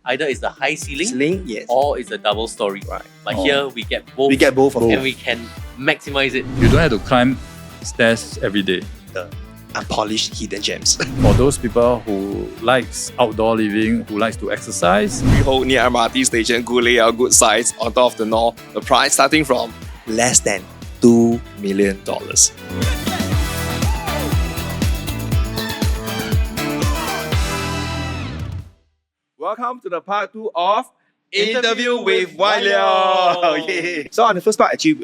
Either it's the high ceiling, Ceiling, yes. or it's a double story. Right. But here we get both. We get both of and them. we can maximize it. You don't have to climb stairs every day. Unpolished hidden gems. For those people who likes outdoor living, who likes to exercise, We hold near MRT station, good layout, good size, on top of the north. The price starting from less than $2 million. Welcome to the part 2 of Interview with Wai Leong. Yay. So on the first part, actually,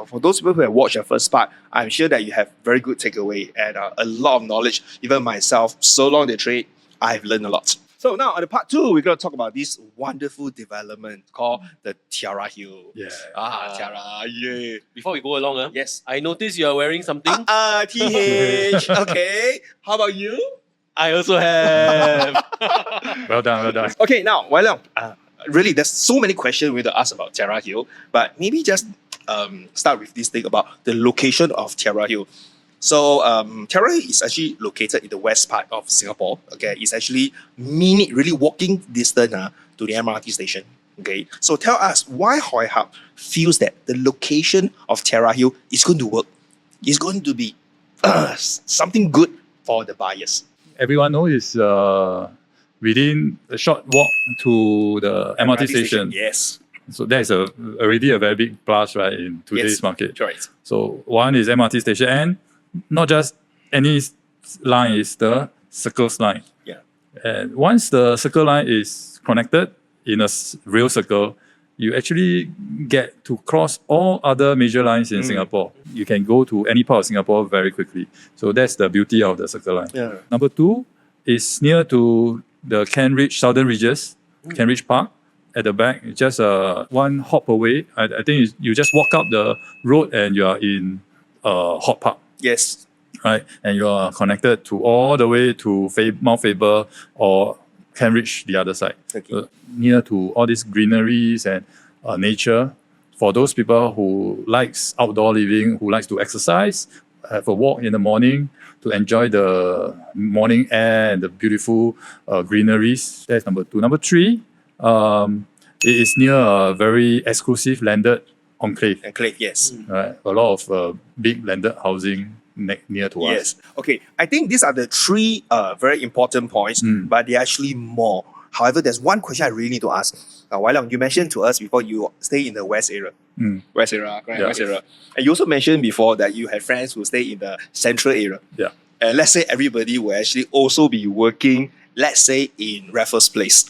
for those people who have watched the first part, I'm sure that you have very good takeaway and a lot of knowledge. Even myself, so long the trade, I've learned a lot. So now on the part 2, we're going to talk about this wonderful development called the Tiara Hill. yeah. Tiara, yeah. Before we go along, Yes. I noticed you are wearing something. TH. Okay. How about you? I also have. Well done, well done. Okay, now, Wai Leong, really, there's so many questions we need to ask about Tiara Hill, but maybe just start with this thing about the location of Tiara Hill. So, Tiara Hill is actually located in the west part of Singapore. Okay, it's actually really walking distance to the MRT station. Okay, so tell us why Hoi Hub feels that the location of Tiara Hill is going to work. It's going to be something good for the buyers. Everyone knows it's within a short walk to the MRT station. Yes, So that is already a very big plus, right, in today's market. correct. So one is MRT station, and not just any line, is the Circles line. Yeah. And once the Circle line is connected in a real circle, you actually get to cross all other major lines in Singapore. You can go to any part of Singapore very quickly. So that's the beauty of the Circle line. Yeah. Number 2 is near to the Kent Ridge, Southern Ridges, Kent Ridge Park. At the back, just one hop away. I think you just walk up the road and you are in Hot Park, Yes. right? And you are connected to all the way to Mount Faber or Kent Ridge, the other side. Okay. So near to all these greeneries and nature. For those people who likes outdoor living, who likes to exercise, have a walk in the morning to enjoy the morning air and the beautiful greeneries. That's number 2. Number 3, it is near a very exclusive landed enclave. Enclave, yes. Right? A lot of big landed housing near to us. Yes. Okay. I think these are the 3 very important points, but there are actually more. However, there's one question I really need to ask. Wai Leong, you mentioned to us before you stay in the West area. West area, correct? Yeah. West area. And you also mentioned before that you have friends who stay in the Central area. Yeah. And let's say everybody will actually also be working, let's say, in Raffles Place.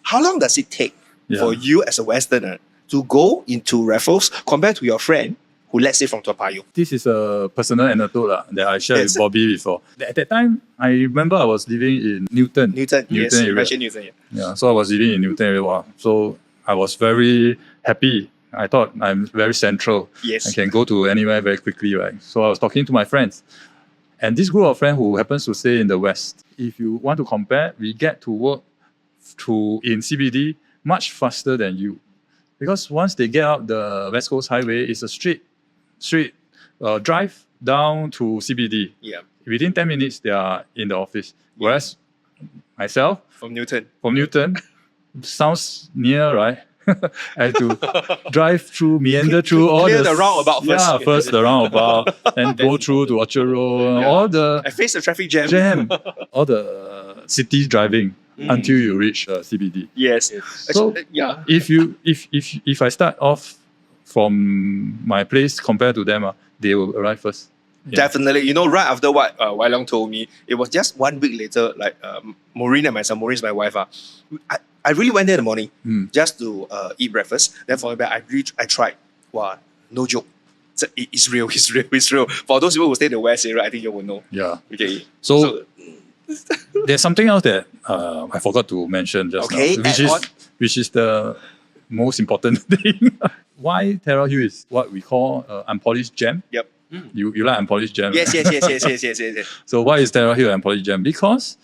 How long does it take for you as a Westerner to go into Raffles compared to your friend who, let's say, from Toa Payoh? This is a personal anecdote that I shared with Bobby before. At that time, I remember I was living in Newton. Newton, yes. You area. mentioned Newton, yeah. Yeah, so I was living in Newton area. Wow. So I was very happy. I thought I'm very central. Yes. I can go to anywhere very quickly, right? So I was talking to my friends. And this group of friends who happens to stay in the West, if you want to compare, we get to work in CBD much faster than you. Because once they get out the West Coast Highway, it's a straight drive down to CBD. Yeah. Within 10 minutes, they are in the office. Whereas myself, From Newton. from Newton, sounds near, right? I had to meander through all Clear the roundabout first. Yeah, first the roundabout, then go through to Orchard Road, all the I faced the traffic jam. all the city driving until you reach CBD. Yes. So Actually, yeah. if I start off from my place compared to them, they will arrive first. Yeah. Definitely. You know, right after what Wai Leong told me, it was just 1 week later, like Maureen and myself, Maureen's my wife, I really went there in the morning just to eat breakfast. Then for back, I tried. Wow, no joke. It's real, it's real, it's real. For those people who stay in the West area, I think you will know. Yeah. Okay. So there's something else that I forgot to mention just now, which is the most important thing. Why Terra Hill is what we call unpolished gem. Yep. You like unpolished gem? Yes. So why is Terra Hill unpolished gem? Because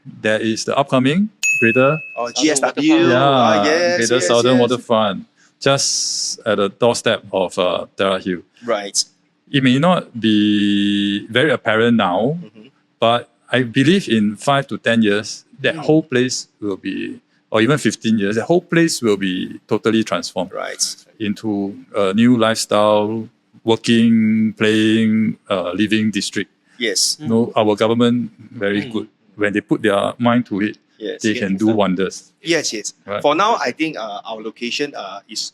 there is the upcoming Greater GSW. Greater Yes, Southern yes. Waterfront, just at the doorstep of Terra Hill. Right. It may not be very apparent now, but I believe in 5 to 10 years, that whole place will be or even 15 years, the whole place will be totally transformed Right. into a new lifestyle, working, playing, living district. Yes. No, our government very good. When they put their mind to it, Yes. they can do wonders. Yes, yes. Right. For now, I think our location is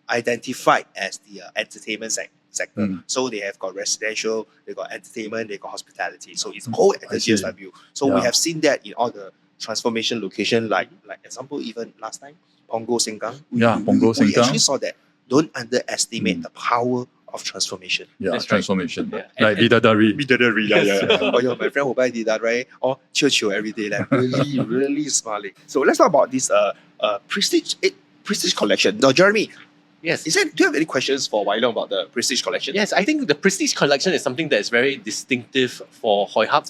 identified as the entertainment sector. Mm. So they have got residential, they got entertainment, they got hospitality. So it's all at the I see. GSW. So we Yeah. have seen that in all the transformation location, like example, even last time, Punggol Sengkang. Punggol We Sengkang. actually saw that. Don't underestimate the power of transformation. Yeah, That's right. transformation. Yeah. Like And- Bidadari. Bidadari, oh, yeah, my friend who buy Bidadari, or chill every day, like really, really smiling. So let's talk about this prestige collection. Now, Jeremy, Yes. do you have any questions for Wai Leong about the prestige collection? Yes, I think the Prestige collection is something that is very distinctive for Hoi Hub,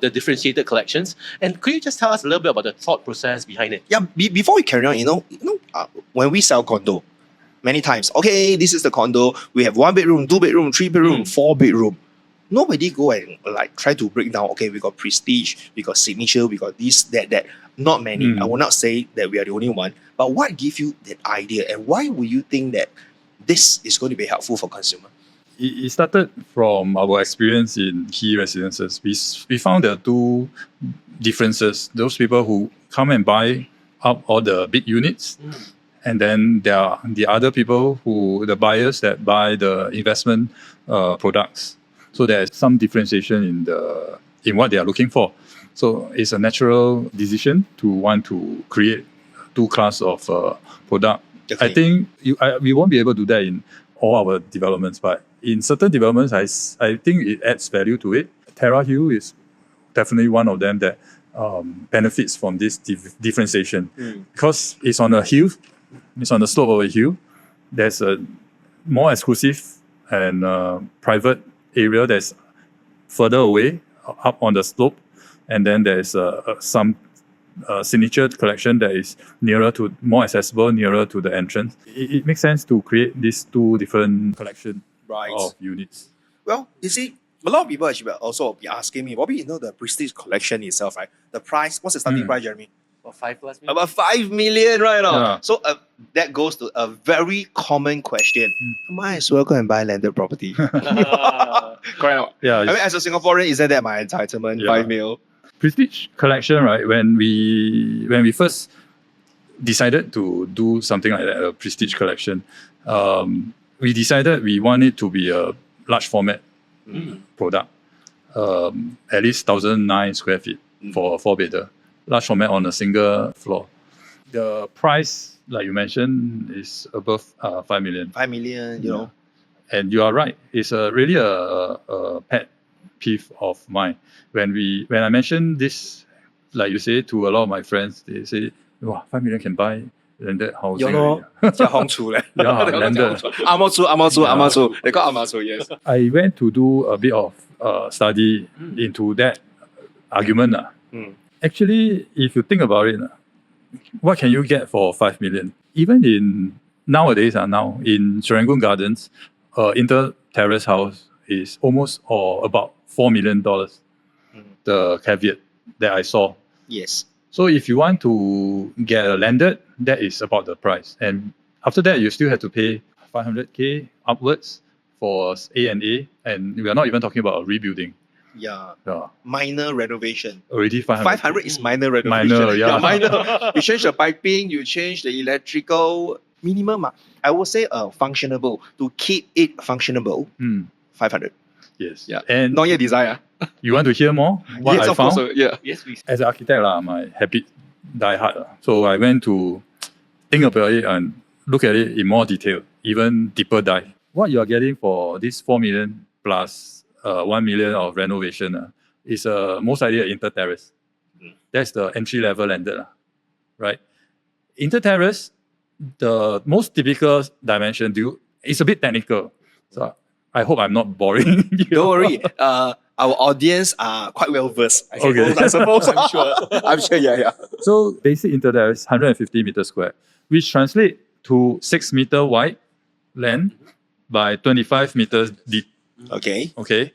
the differentiated collections. And could you just tell us a little bit about the thought process behind it? Yeah. Before we carry on, when we sell condo, many times, okay, this is the condo. We have 1 bedroom, 2 bedroom, 3 bedroom, 4 bedroom. Nobody go and like try to break down. Okay, we got prestige, we got signature, we got this, that. Not many. Mm. I will not say that we are the only one. But what gives you that idea, and why would you think that this is going to be helpful for consumer? It started from our experience in key residences. We found there are two differences. Those people who come and buy up all the big units, and then there are the other people the buyers that buy the investment products. So there's some differentiation in what they are looking for. So it's a natural decision to want to create two class of product. Okay. I think we won't be able to do that in all our developments, but in certain developments, I think it adds value to it. Terra Hill is definitely one of them that benefits from this differentiation because it's on a hill, it's on the slope of a hill. There's a more exclusive and private area that's further away up on the slope, and then there's some signature collection that is more accessible, nearer to the entrance. It makes sense to create these two different collection Right. of units. Well, you see, a lot of people actually will also be asking me, Bobby, the prestige collection itself, right? The price, what's the starting price, Jeremy? About 5 plus million? About 5 million right now. Yeah. So that goes to a very common question. Might as well go and buy landed property. Correct. Yeah, I mean, as a Singaporean, isn't that my entitlement? Yeah. 5 mil. Prestige collection, right? When we first decided to do something like that, a prestige collection, we decided we want it to be a large format product, at least 1,009 square feet for a 4-bedder, large format on a single floor. The price, like you mentioned, is above 5 million. 5 million, you know. And you are right. It's really a pet peeve of mine. When I mention this, like you say, to a lot of my friends, they say, "Wow, 5 million can buy landed housing." Yeah, lor. already." 叫行厝咧。 Yeah, landed. 啱啱厝，啱啱厝，啱啱厝。你講啱啱厝，yes。 I went to do a bit of study into that argument. Actually, if you think about it, what can you get for 5 million? Even in nowadays, now in Serangoon Gardens, inter-terrace house is almost or about $4 million. The caveat that I saw. Yes. So if you want to get a landed, that is about the price. And after that, you still have to pay 500K upwards for A&A, and we are not even talking about a rebuilding. Yeah. Yeah, Minor renovation. already 500. 500 is minor renovation. Minor, yeah. minor. You change the piping, you change the electrical. Minimum, I would say functionable. To keep it functionable, 500. Yes. Yeah. And Not yet desire. you want to hear more? What Yes, I of found? course. Yeah. Yes, please. As an architect, my habit die hard. So I went to think about it and look at it in more detail, even deeper dive. What you are getting for this 4 million plus 1 million of renovation is most likely inter-terrace. That's the entry-level landed, right? Inter-terrace, the most typical dimension, it's a bit technical. So I hope I'm not boring. Don't worry. Our audience are quite well versed. Okay. I suppose. I'm sure. I'm sure. Yeah. So basic inter-terrace, 150 meters square, which translate to 6 meter wide length by 25 meters deep. Okay. Okay,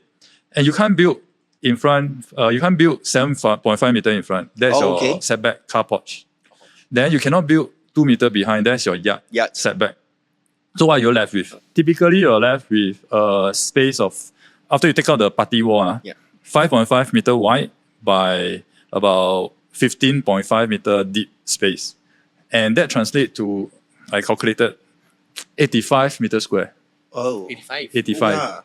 and you can't build in front. You can't build 7.5 meter in front. That's your okay. setback car porch. then you cannot build 2 meter behind. That's your yard Yeah. setback. So what are you left with? Typically, you're left with a space of, after you take out the party wall, Yeah. 5.5 meter wide by about 15.5 meter deep space. And that translates to, I calculated, 85 meter square. Oh. 85. 85. Yeah.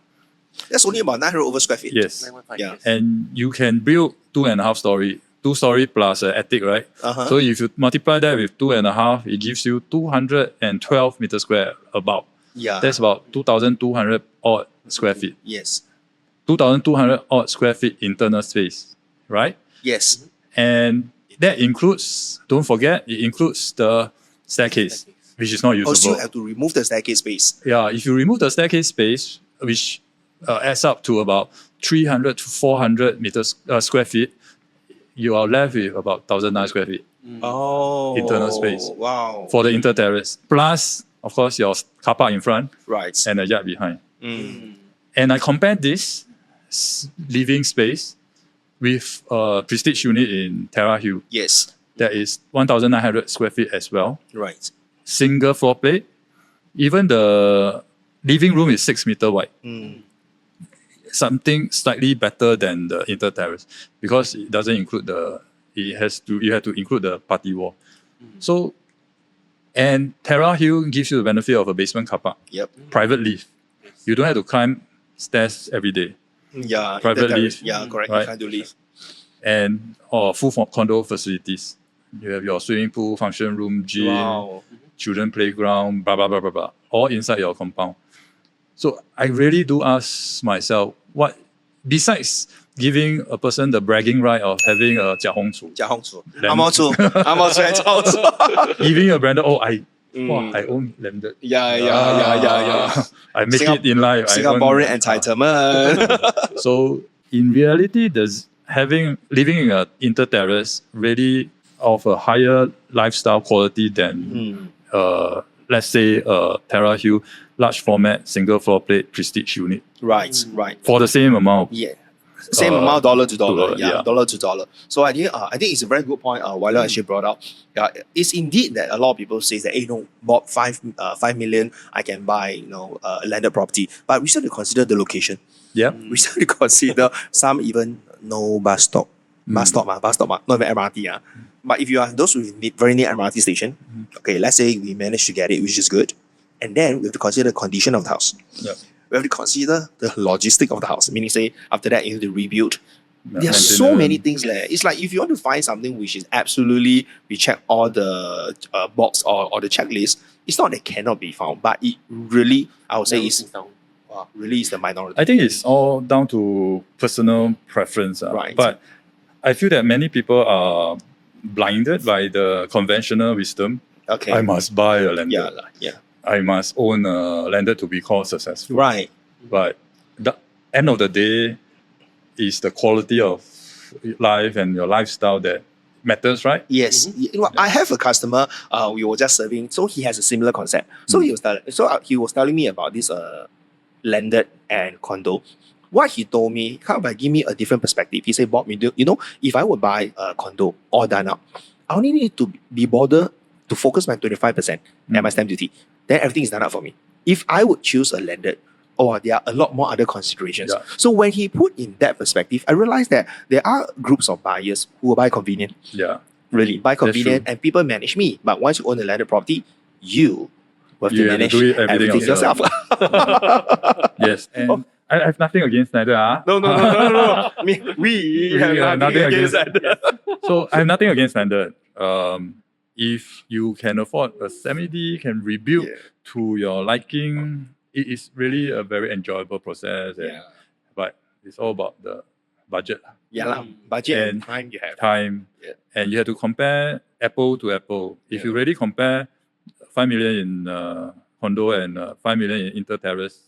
That's only about 900 over square feet. Yes. 915, Yeah. yes. And you can build 2.5 story, 2-story plus an attic, right? Uh-huh. So if you multiply that with 2.5, it gives you 212 meter square about. Yeah. That's about 2,200 odd square feet. Yes. 2,200 odd square feet internal space, right? Yes. And that includes, don't forget, it includes the staircase, which is not Oh, so usable. you have to remove the staircase space. Yeah, if you remove the staircase space, which adds up to about 300 to 400 meters square feet, you are left with about 1,009 square feet Oh. Internal space. Wow. for the inter-terrace. Plus, of course, your car park in front Right. and a yard behind. Mm. And I compare this living space with a prestige unit in Terra Hill Yes. that is 1,900 square feet as well. Right. Single floor plate. Even the living room is 6 meter wide. Mm. Something slightly better than the inter-terrace because it doesn't include you have to include the party wall. So, and Terra Hill gives you the benefit of a basement car park, Yep. private lift. You don't have to climb stairs every day. Yeah. Private inter-terrace. lift. Yeah, correct. Right. You can't do lift. And full condo facilities. You have your swimming pool, function room, gym, Wow. children playground, blah, blah, blah, blah, blah, all inside your compound. So I really do ask myself, what, besides giving a person the bragging right of having a 家红厨, 加红厨， Land- 阿毛厨，阿毛厨还超厨。 giving a branded, I Mm. own landed. Yeah, yeah. I make Singap- it in life. I own- Singaporean entitlement. So in reality, living in an inter-terrace really of a higher lifestyle quality than let's say Terra Hill large format single floor plate prestige unit Right. for the same amount. Yeah. Same amount, dollar to dollar. dollar, Yeah, yeah. dollar to dollar. So I think it's a very good point. Wai Leong actually brought up. Yeah, it's indeed that a lot of people say that, hey, Bob, 5 million, I can buy a landed property. But we still have to consider the location. Yeah. We still have to consider some even no bus stop, not even MRT. But if you are those who need very near MRT station, okay, let's say we managed to get it, which is good, and then we have to consider the condition of the house. Yeah. We have to consider the logistic of the house. Meaning, say after that you have to rebuild. There are so Maintenance. many things there. It's like if you want to find something which is absolutely, we check all the box or the checklist. It's not that it cannot be found, but it really, I would say, really is the minority. I think it's all down to personal preference. Right. But I feel that many people are blinded by the conventional wisdom. Okay. I must buy a landed. Yeah, yeah. I must own a landed to be called successful. Right. But the end of the day is the quality of life and your lifestyle that matters, right? Yes. I have a customer. We were just serving, so he has a similar concept. So he was telling me about this landed and condo. What he told me, give me a different perspective. He said, Bob, if I would buy a condo all done up, I only need to be bothered to focus my 25% and my stamp duty. Then everything is done up for me. If I would choose a landed, there are a lot more other considerations. Yeah. So when he put in that perspective, I realized that there are groups of buyers who will buy convenient. Yeah. Really, buy convenient, true. and people manage me. But once you own a landed property, you will have to You have to manage do it everything everything yourself. Yes. And I have nothing against neither. No. We have nothing against that. So I have nothing against standard. If you can afford a semi-D, can rebuild to your liking, it is really a very enjoyable process. But it's all about the budget, Budget and And time you have. time, Yeah. and you have to compare apple to apple. If you really compare 5 million in condo and 5 million in inter-terrace,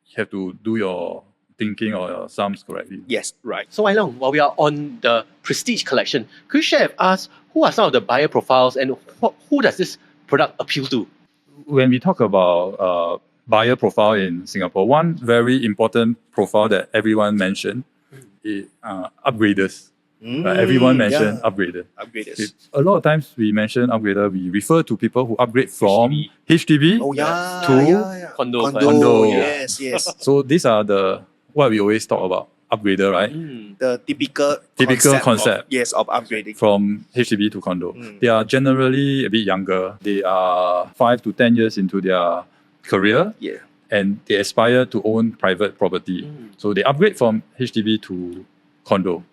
you have to do your thinking or your sums correctly. Yes, right. So Wai Leong, while we are on the Prestige collection, could you share with us who are some of the buyer profiles and who does this product appeal to? When we talk about buyer profile in Singapore, one very important profile that everyone mentioned is upgraders. Everyone mentioned yeah. upgraded. Upgraders. A lot of times we mention upgrader, we refer to people who upgrade from HDB. Oh yeah, To yeah. Condo. Condo. Yes, yes. So these are what we always talk about, upgrader, right? The typical concept. of upgrading. From HDB to condo. They are generally a bit younger. They are 5 to 10 years into their career. Yeah. And they aspire to own private property. So they upgrade from HDB to condo.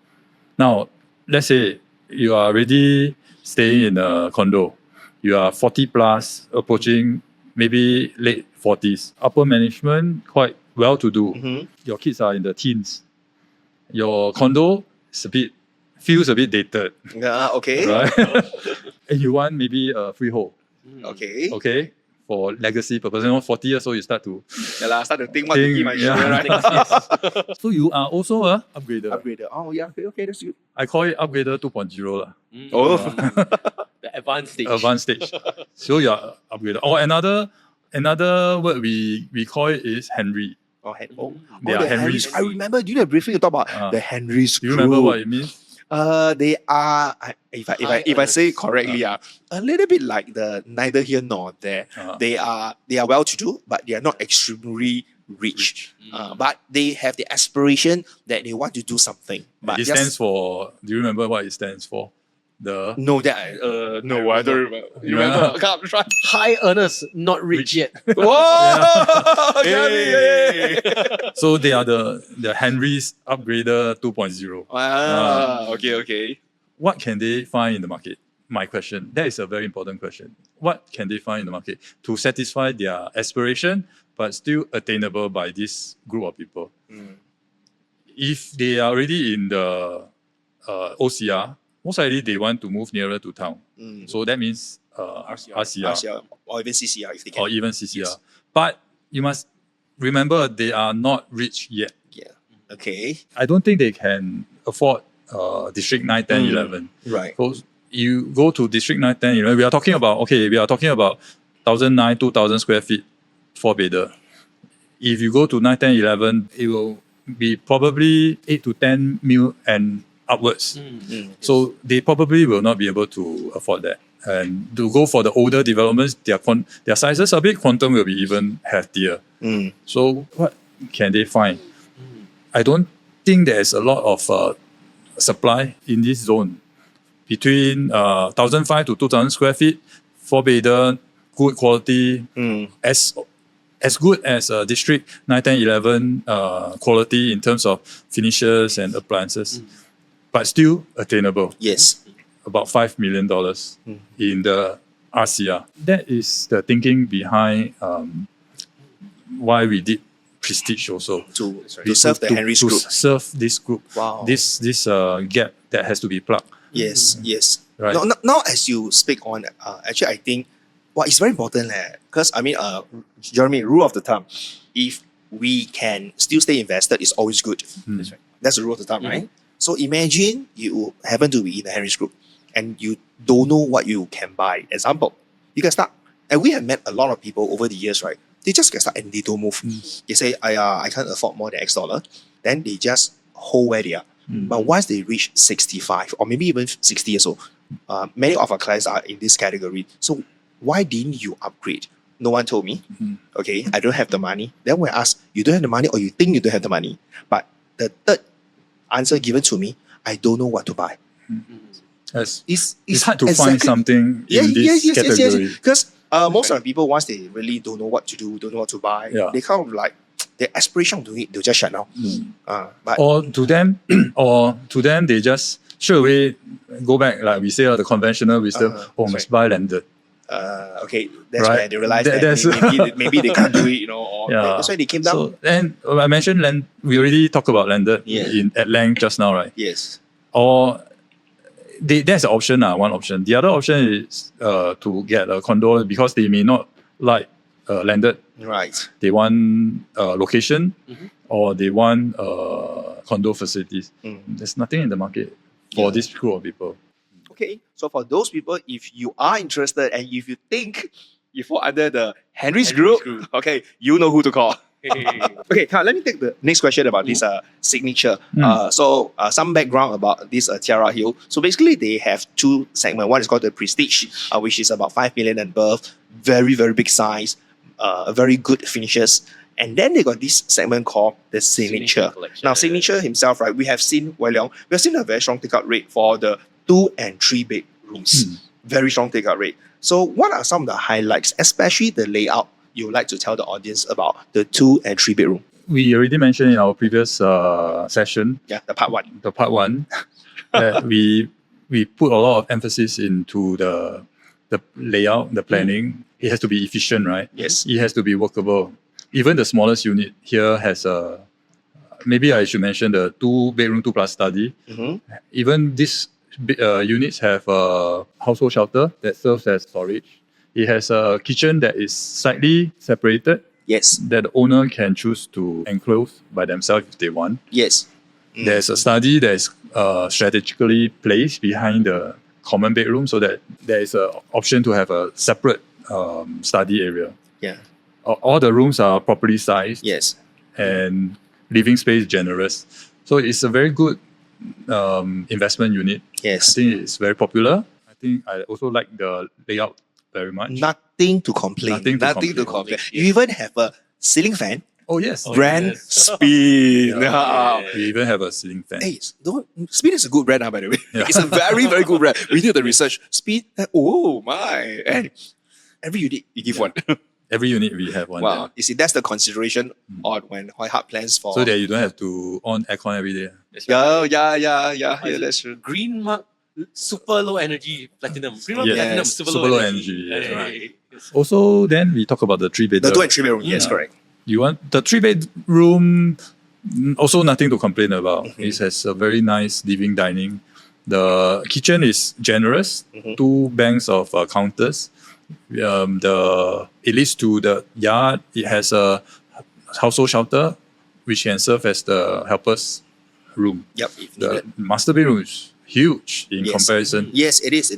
Now, let's say you are already staying in a condo. You are 40 plus, approaching maybe late 40s. Upper management, quite well to do. Your kids are in the teens. Your condo is feels a bit dated, Yeah, okay. right? And you want maybe a freehold, Okay. for legacy purposes. 40 years old, you start to Yeah, start to think what to think, give my children, right? So you are also a upgrader. Upgrader. Oh yeah, okay, that's good. I call it upgrader 2.0 lah. Oh. The advanced stage. Advanced stage. So you are upgrader. Or another word we call it is Henry. Oh, They are the Henrys. I remember during the briefing you talk about the Henrys. Do you remember what it means? They are, if I say it correctly, a little bit like the neither here nor there. They are well to do, but they are not extremely rich. But they have the aspiration that they want to do something. But It stands for. Do you remember what it stands for? The no, that I don't remember. You remember? Come try. High earners, not rich yet. Whoa! Hey. So they are the Henry's upgrader 2.0. Okay. What can they find in the market? My question. That is a very important question. What can they find in the market to satisfy their aspiration, but still attainable by this group of people? If they are already in the OCR, most likely they want to move nearer to town. So that means RCR or even CCR if they can. or even CCR. Yes. But you must remember they are not rich yet. Yeah. Okay. I don't think they can afford District 9, 10, 11. Right. So you go to District 9, 10, 11, we are talking about 1,009, 2,000 square feet, 4-bedder. If you go to 9, 10, 11, it will be probably 8 to 10 mil and upwards. So they probably will not be able to afford that. And to go for the older developments, their sizes are big, quantum will be even heftier. So what can they find? I don't think there's a lot of supply in this zone. Between 1,500 to 2,000 square feet, 4-bedder, good quality, as good as District 9, 10, 11 quality in terms of finishes and appliances, but still attainable. Yes. About $5 million in the RCR. That is the thinking behind why we did Prestige also. To serve the Henry's to group. serve this group. Wow. This gap that has to be plugged. Yes. Right. Now, as you speak on, actually, I think it's very important, because Jeremy, rule of the thumb, if we can still stay invested, it's always good. That's right. That's the rule of the thumb, right? So imagine you happen to be in the Henry's group and you don't know what you can buy. Example, you can start, and we have met a lot of people over the years, right? They just get started and they don't move. They say, I can't afford more than X dollar. Then they just hold where they are. But once they reach 65 or maybe even 60 years old, many of our clients are in this category. So why didn't you upgrade? No one told me. Okay, I don't have the money. Then when I ask, you don't have the money or you think you don't have the money? But the third answer given to me, I don't know what to buy. It's hard to find something in this category. Because most of the people, once they really don't know what to do, don't know what to buy, they kind of like their aspiration of doing it, they'll just shut down. But or to them, they just straight away go back, like we say, the conventional wisdom. Must buy landed. Okay, that's Right. when they realize That's- that maybe they can't do it, or that's why they came down. So, and I mentioned land. We already talked about landed at length just now, right? Yes. Or that's an option, one option. The other option is to get a condo because they may not like landed. Right. They want location or they want condo facilities. There's nothing in the market for this group of people. Okay, so for those people, if you are interested and if you think you fall under the Henry's group, okay, you know who to call. Okay, Kyle, let me take the next question about this signature. Some background about this Tiara Hill. So basically, they have two segments. One is called the Prestige, which is about 5 million and above, very, very big size, very good finishes. And then they got this segment called the Signature. Collection. Now, Signature himself, right, we have seen Wai Leong, we have seen a very strong take-up rate for the 2 and 3 bedrooms. Very strong take-up rate. So what are some of the highlights, especially the layout, you would like to tell the audience about the 2 and 3 bedroom? We already mentioned in our previous session, Yeah, the part one. the part one, that we put a lot of emphasis into the layout, the planning. It has to be efficient, right? Yes. It has to be workable. Even the smallest unit here has maybe I should mention the 2-bedroom, 2+ study. Even these units have a household shelter that serves as storage. It has a kitchen that is slightly separated, Yes. that the owner can choose to enclose by themselves if they want. Yes. There's a study that is strategically placed behind the common bedroom so that there is an option to have a separate study area. Yeah. All the rooms are properly sized Yes. and living space generous. So it's a very good investment unit. I Yes. think it's very popular. I think I also like the layout very much. Nothing to complain. Nothing to complain. Yes. You even have a ceiling fan, Oh yes. brand yes. Spin. Yeah. We even have a ceiling fan. Hey, Spin is a good brand, by the way. Yeah. It's a very, very good brand. We did the research. Spin, oh my. And every unit, you give one. Every unit we have one. Wow. there. You see, that's the consideration on when Hoi Hub plans for. So that you don't have to on aircon every day. That's right. Yeah, is it that's true. Green Mark super low energy platinum. Green Mark Yes. platinum super, Super low low energy. energy, that's Hey. Also, then we talk about the 3-bedroom. The 2 and 3 bedroom, yes, Yeah. correct. You want the 3-bedroom, also nothing to complain about. Mm-hmm. It has a very nice living dining. The kitchen is generous, Mm-hmm. 2 banks of counters. It leads to the yard. It has a household shelter, which can serve as the helper's room. Yep, if The needed. master bedroom is huge in Yes. comparison. Yes, it is.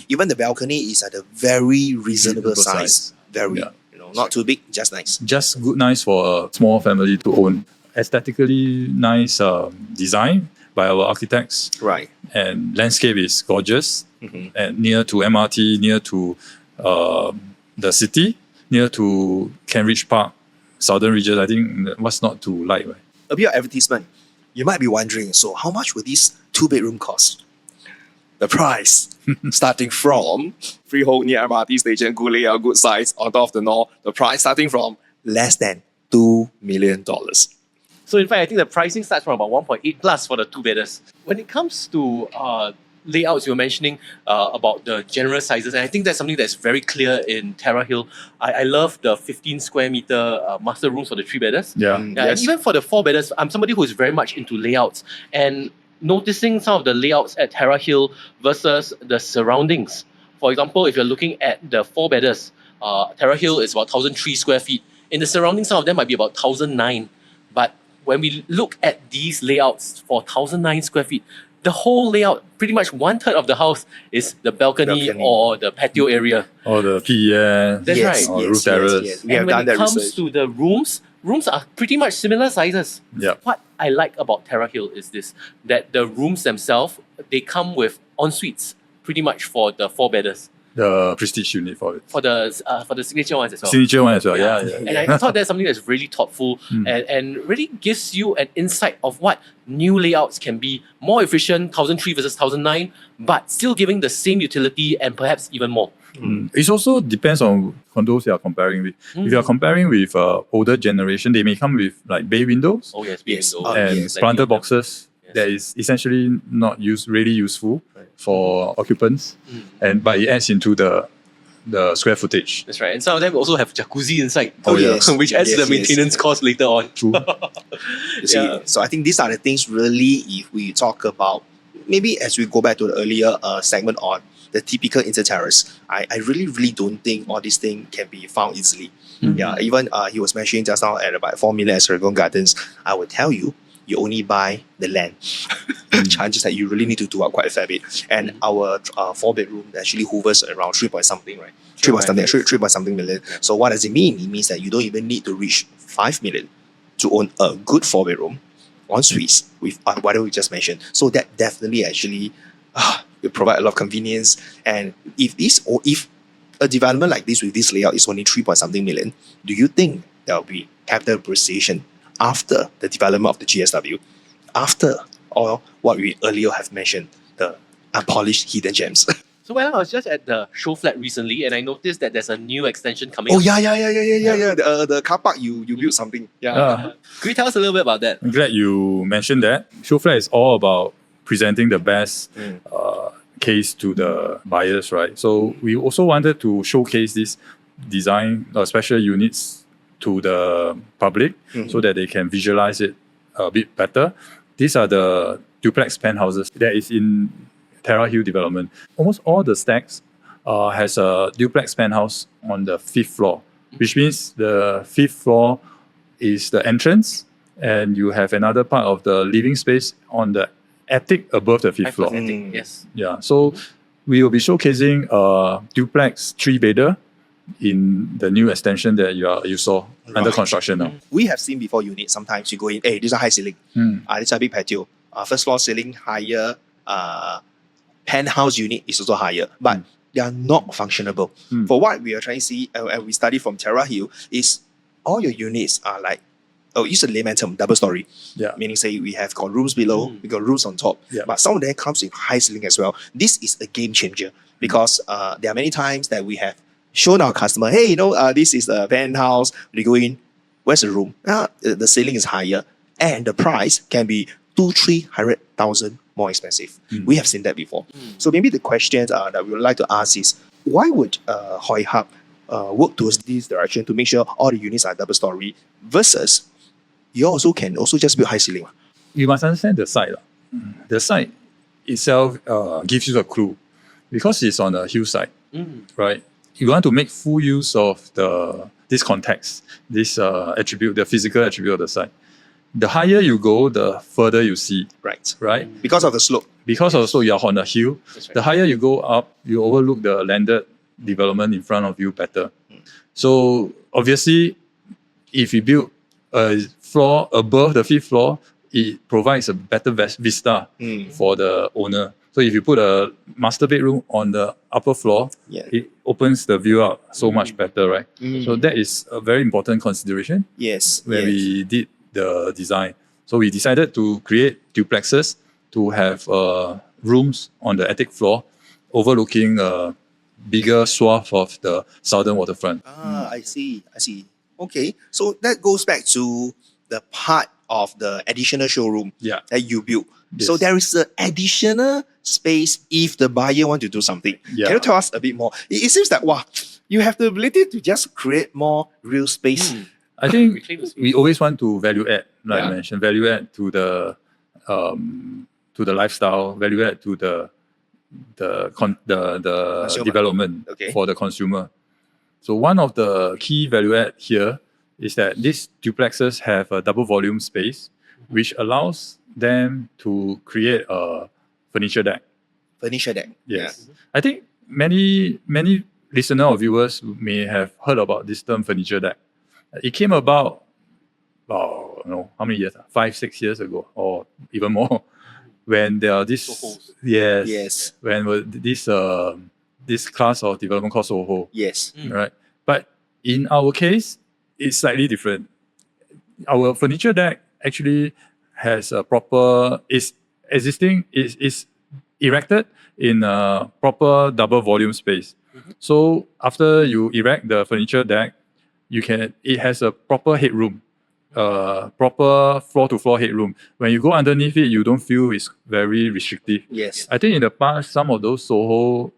Even the balcony is at a very reasonable Reasonable size. size. Very, Yeah. not too big, just nice. Just good, nice for a small family to own. Aesthetically nice design by our architects, Right. and landscape is gorgeous, Mhm. and near to MRT, near to the city, near to Cambridge Park, Southern Region. I think what's not to like, right? A bit of advertisement. You might be wondering, so how much will this 2-bedroom cost? The price, starting from freehold near MRT station, good layout, good size, on top of the north. The price starting from less than $2 million. So in fact, I think the pricing starts from about 1.8 plus for the 2-bedders. When it comes to layouts, you were mentioning about the generous sizes, and I think that's something that's very clear in Terra Hill. I love the 15 square meter master rooms for the 3-bedders. Yeah. Yeah, and even for the 4-bedders, I'm somebody who is very much into layouts and noticing some of the layouts at Terra Hill versus the surroundings. For example, if you're looking at the 4-bedders, Terra Hill is about 1,003 square feet. In the surroundings, some of them might be about 1,009. But when we look at these layouts for 1,009 square feet, the whole layout, pretty much 1/3 of the house is the balcony or the patio area. Or the PES. That's right. Or roof terrace. Yes. We And have when done it that comes research. to the rooms are pretty much similar sizes. Yeah. What I like about Terra Hill is this, that the rooms themselves, they come with en suites pretty much for the 4-bedders. The prestige unit for it. For the signature ones as well. Signature one as well. Yeah. And I thought that's something that's really thoughtful and really gives you an insight of what new layouts can be. More efficient, 1,003 versus 1,009, but still giving the same utility and perhaps even more. It also depends on condos you are comparing with. If you are comparing with older generation, they may come with like bay windows Oh yes, Yes. windows. and yes. planter boxes Yes. that is essentially not really useful Right. for occupants, but it adds into the square footage. That's right. And some of them also have jacuzzi inside. Oh, yes. Which adds to Yes, the maintenance cost later on. True. You see, Yeah. so I think these are the things really, if we talk about, maybe as we go back to the earlier segment on the typical inter-terrace, I really, really don't think all these things can be found easily. Yeah, even he was mentioning just now at about 4 million at Serangoon Gardens, I would tell you, you only buy the land. Chances that you really need to do up quite a fair bit. And our 4-bedroom actually hovers around 3 point something, right? 3 point something million. So what does it mean? It means that you don't even need to reach 5 million to own a good 4-bedroom en suites with whatever we just mentioned. So that definitely actually will provide a lot of convenience. And if a development like this with this layout is only 3 point something million, do you think there will be capital appreciation after the development of the GSW, after or what we earlier have mentioned, the unpolished hidden gems? So well, I was just at the show flat recently, and I noticed that there's a new extension coming Oh up. yeah. The car park you built something. Yeah. Could you tell us a little bit about that? I'm glad you mentioned that. Show flat is all about presenting the best case to the buyers, right? So we also wanted to showcase this design special units to the public so that they can visualize it a bit better. These are the duplex penthouses that is in Terra Hill development. Almost all the stacks has a duplex penthouse on the 5th floor, which means the 5th floor is the entrance, and you have another part of the living space on the attic above the 5th floor. Attic, yes. Yeah, so we will be showcasing a duplex 3-bedder in the new extension that you saw under Right. construction now. We have seen before units, sometimes you go in, hey, this is a high ceiling. This is a big patio. First floor ceiling higher, penthouse unit is also higher, but they are not functionable. For what we are trying to see, and we study from Terra Hill, is all your units are like, use a layman term, double story. Yeah. Meaning, say, we have got rooms below, we got rooms on top, Yeah. but some of them comes with high ceiling as well. This is a game changer because there are many times that we have shown our customer, hey, this is a penthouse. We go in, where's the room? The ceiling is higher, and the price can be 200,000-300,000 more expensive. We have seen that before. So maybe the questions that we would like to ask is, why would Hoi Hub work towards this direction to make sure all the units are double story versus you also can just build high ceiling? You must understand the site. The site itself gives you a clue because it's on a hillside, right? You want to make full use of this context, this attribute, the physical attribute of the site. The higher you go, the further you see, right? Because of the slope. Because also you're on a hill, That's right. the higher you go up, you overlook the landed development in front of you better. So obviously, if you build a floor above the 5th floor, it provides a better vista for the owner. So if you put a master bedroom on the upper floor, it opens the view out so much better, right? So that is a very important consideration Yes. when we did the design. So we decided to create duplexes to have rooms on the attic floor overlooking a bigger swath of the southern waterfront. I see. Okay, so that goes back to the part of the additional showroom Yeah. that you built. Yes. So there is an additional space if the buyer want to do something. Yeah. Can you tell us a bit more? It seems that you have the ability to just create more real space. I think Reclaim the space. we always want to value add, like I Yeah. mentioned, value add to the lifestyle, value add to the Consumer. development Okay. for the consumer. So one of the key value add here is that these duplexes have a double volume space, which allows them to create a furniture deck. Furniture deck. Yes. I think many listener or viewers may have heard about this term furniture deck. It came about, how many years? 5-6 years ago, or even more, when there are Sohos. Yes. when this class of development called Soho, Yes. right? But in our case, it's slightly different. Our furniture deck actually has a proper is erected in a proper double volume space. So after you erect the furniture deck, it has a proper headroom, proper floor to floor headroom. When you go underneath it, you don't feel it's very restrictive. Yes. I think in the past, some of those Soho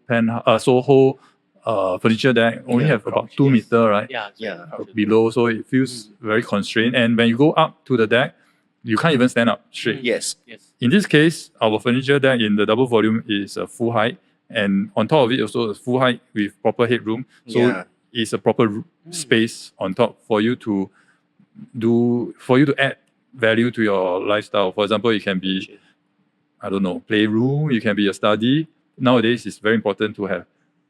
furniture deck only have about 2 meter, right? Yeah. Below, so it feels very constrained. And when you go up to the deck, you can't even stand up straight. Yes. In this case, our furniture deck in the double volume is a full height, and on top of it also a full height with proper headroom. So Yeah. it's a proper space on top for you to add value to your lifestyle. For example, it can be, playroom, it can be a study. Nowadays, it's very important to have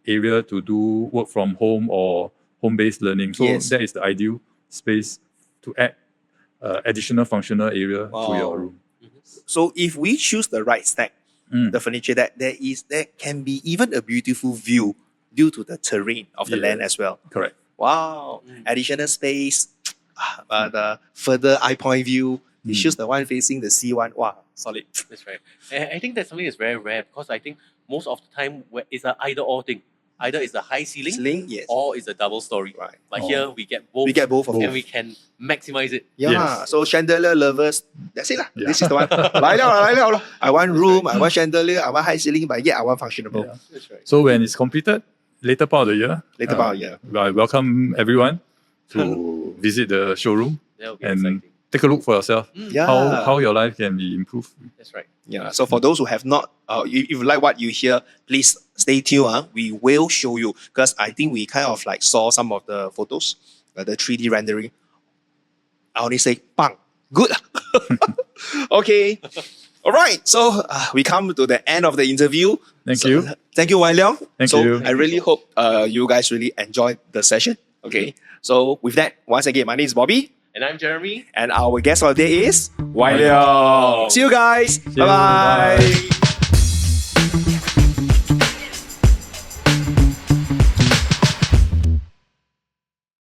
area to do work from home or home-based learning. So Yes. that is the ideal space to add additional functional area to Wow. your room. So if we choose the right stack, the furniture that there can be even a beautiful view due to the terrain of the land as well. Correct. Wow. Additional space, the further eye point view. You choose the one facing the sea one. Wow, solid. That's right. And I think that's something that's very rare because I think most of the time it's an either or thing. Either it's a high ceiling Ceiling, yes. or it's a double story. Right. But Oh. here we get both. We get both of and them. we can maximize it. Yeah. Yes. So chandelier lovers, that's it lah. Yeah. This is the one. Lai liao. I want room, I want chandelier, I want high ceiling, but yeah, I want functionable. Yeah. That's right. So when it's completed, later part of the year, Later part of the year. I welcome everyone to visit the showroom That would be and exciting. take a look for yourself. Yeah. How your life can be improved. That's right. Yeah. So for those who have not, if you like what you hear, please stay tuned. We will show you because I think we kind of like saw some of the photos, the 3D rendering. I only say, bang, good. Okay. All right. So we come to the end of the interview. Thank you. Thank you, Wai Leong. Thank so you. I really hope you guys really enjoyed the session. Okay. So with that, once again, my name is Bobby. And I'm Jeremy. And our guest of the day is Wai Wai Leong. Leong. See you guys. you. Bye-bye. Bye.